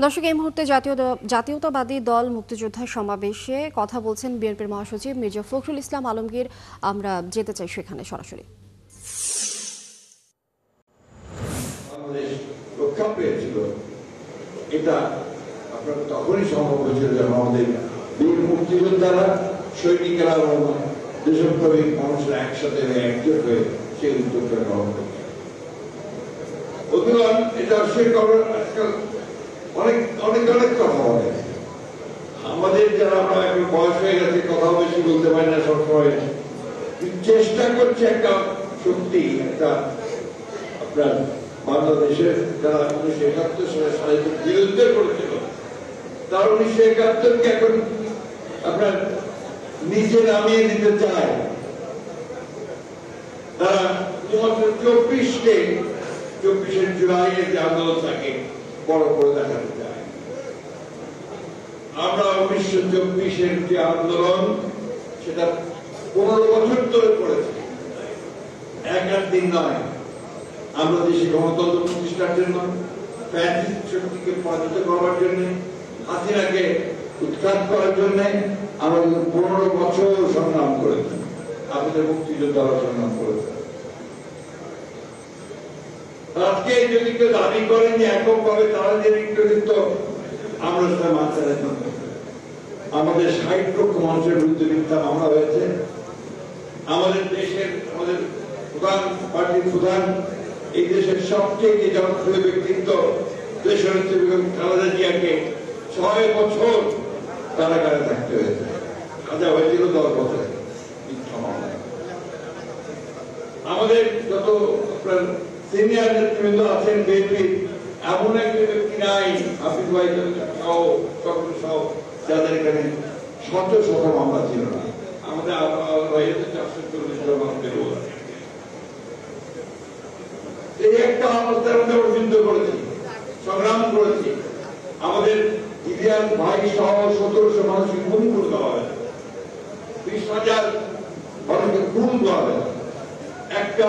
দর্শক, এই মুহূর্তে জাতীয়তাবাদী দল মুক্তিযোদ্ধা সমাবেশে কথা বলছেন বিএনপির মহাসচিব মির্জা ফখরুল ইসলাম আলমগীর। আমরা যেতে চাই সেখানে সরাসরি। বাংলাদেশ রক্ষা পেয়েছিল, এটা আপনার তখনই সম্ভব হয়েছিল যখন আমাদের বীর মুক্তিযোদ্ধারা, সৈনিকেরা এবং দেশপ্রেমিক মানুষরা একসাথে একজোট হয়ে সেই উদ্যোগটা গ্রহণ করছে। বন্ধুগণ, এটা অস্বীকার করার আজকাল অনেক অনেক অনেক কথা বলে। আমাদের যারা আমরা এখন বয়স হয়ে গেছে, কথা বেশি বলতে পারি না সবসময়, চেষ্টা করছে একটা শক্তি, একটা আপনার বাংলাদেশের যারা 1971 সালে স্বাধীনতার বিরুদ্ধে করেছিল, তারা 1971-কে এখন আপনার নিচে নামিয়ে দিতে চায়। তারা শুধুমাত্র 24 জুলাইয়ের যে আন্দোলন থাকে বড় করে দেখাতে চায়। আমরা 1924-এর যে আন্দোলন, সেটা 15 বছর ধরে করেছি, এক দিন নয়। আমরা দেশে গণতন্ত্র প্রতিষ্ঠার জন্য, ফ্যাসিস্ট শক্তিকে পরাজিত করার জন্য, হাসিনাকে উৎখাত করার জন্য আমরা 15 বছর সংগ্রাম করেছি। আমাদের মুক্তিযোদ্ধারা সংগ্রাম করেছে। আজকে যদি কেউ দাবি করেন যে এককভাবে তারা যে নির্যাতিত, আমরা সেটা মানতে রাজি নই। আমাদের 60 লক্ষ মানুষের বিরুদ্ধে মিথ্যা মামলা হয়েছে। আমাদের দেশের আমাদের প্রধান পার্টির প্রধান, এই দেশের সবচেয়ে জনপ্রিয় ব্যক্তিত্ব দেশনেত্রী বেগম খালেদা জিয়াকে 6 বছর কারাগারে থাকতে হয়েছে। সাজা হয়েছিল 10 বছর মিথ্যা মামলায়। আমাদের যত আপনার সিনিয়র নেতৃবৃন্দ আছেন বিএনপির, এমন একজন ব্যক্তি নাই, হাফিজ ভাই সহ সহ, যাদের এখানে শত শত মামলা ছিল না। আমাদের 440 জন মানুষের এই একটা অবস্থার মধ্যে আমরা যুদ্ধ করেছি, সংগ্রাম করেছি। আমাদের ইতিহাস ভাই সহ 1700 মানুষকে খুন করে দেওয়া হয়েছে, 20,000 মানুষকে খুন করা হয়েছে। একটা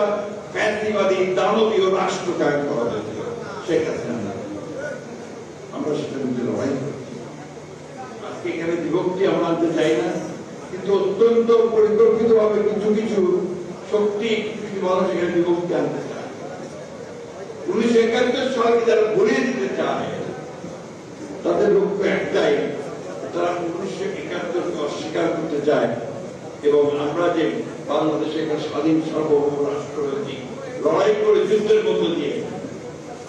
ফ্যাসিবাদী দানবীয় রাষ্ট্র কায়েম করা হয়েছিল শেখ হাসিনা। আমরা সেটা বিরুদ্ধে লড়াই করেছি। আজকে এখানে বিভক্তি আমরা আনতে চাই না, কিন্তু অত্যন্ত পরিকল্পিত ভাবে কিছু কিছু শক্তি, কিছু মানুষ এখানে বিভক্তি আনতে চায়। 1971 সালকে যারা ভরিয়ে দিতে চায়, তাদের লক্ষ্য একটাই, তারা 1971-কে অস্বীকার করতে চায়। এবং আমরা যে বাংলাদেশে একটা স্বাধীন সার্বভৌম রাষ্ট্র হয়েছি, লড়াই করে যুদ্ধের মধ্য দিয়ে,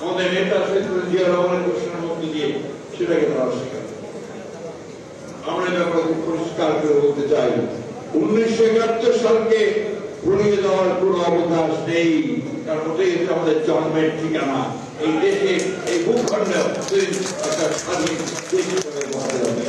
আমাদের নেতা শহীদ জিয়া রহমানের ঘোষণার মধ্য দিয়ে, সেটাকে তারা অস্বীকার করে। আমরা এই ব্যাপারে খুব পরিষ্কার করে বলতে চাই, 1971 সালকে ভুলিয়ে দেওয়ার কোন অবকাশ নেই। কারণ ওটাই হচ্ছে আমাদের জন্মের ঠিকানা। এই দেশে, এই ভূখণ্ডে একটা স্বাধীন দেশ হিসেবে বহাল হবে।